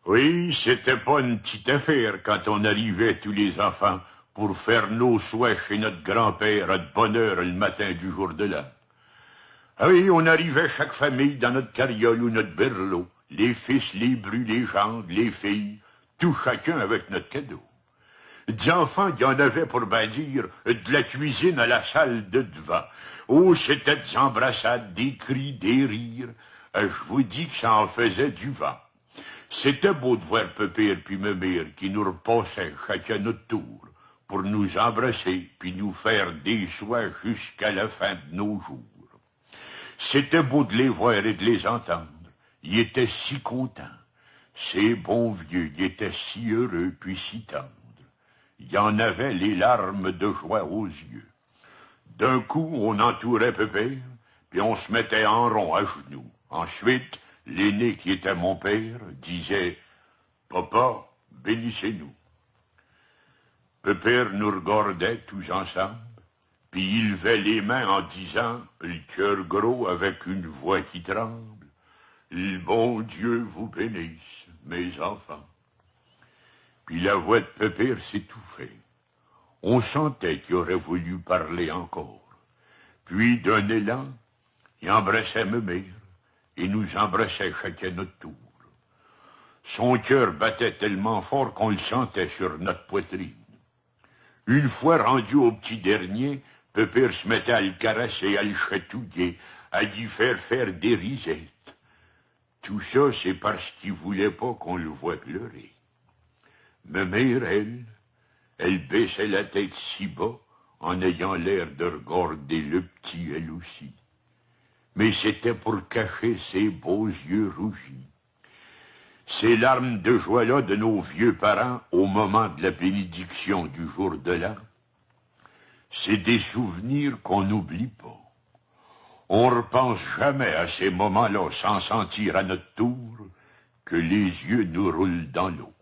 Oui, c'était pas une petite affaire quand on arrivait tous les enfants pour faire nos souhaits chez notre grand-père à de bonne heure le matin du jour de l'an. Ah oui, on arrivait chaque famille dans notre carriole ou notre berlot, les fils, les brus, les gendres, les filles, tout chacun avec notre cadeau. Des enfants, il y en avait pour ben dire, de la cuisine à la salle de devant. Oh, c'était des embrassades, des cris, des rires. Je vous dis que ça en faisait du vent. C'était beau de voir Pépère puis Mémère qui nous repassaient chacun notre tour pour nous embrasser puis nous faire des soins jusqu'à la fin de nos jours. C'était beau de les voir et de les entendre. Ils étaient si contents. Ces bons vieux, ils étaient si heureux puis si tendres. Il y en avait les larmes de joie aux yeux. D'un coup, on entourait Pépère, puis on se mettait en rond à genoux. Ensuite, l'aîné qui était mon père disait « Papa, bénissez-nous ». Pépère nous regardait tous ensemble, puis il levait les mains en disant, le cœur gros avec une voix qui tremble, « Le bon Dieu vous bénisse, mes enfants ». Puis la voix de Pépère s'étouffait. On sentait qu'il aurait voulu parler encore. Puis, d'un élan, il embrassait Mémère et nous embrassait chacun notre tour. Son cœur battait tellement fort qu'on le sentait sur notre poitrine. Une fois rendu au petit dernier, Pépère se mettait à le caresser, à le chatouiller, à lui faire des risettes. Tout ça, c'est parce qu'il voulait pas qu'on le voie pleurer. Mémère, elle baissait la tête si bas, en ayant l'air de regarder le petit, elle aussi. Mais c'était pour cacher ses beaux yeux rougis. Ces larmes de joie-là de nos vieux parents au moment de la bénédiction du jour de l'an, c'est des souvenirs qu'on n'oublie pas. On repense jamais à ces moments-là sans sentir à notre tour que les yeux nous roulent dans l'eau.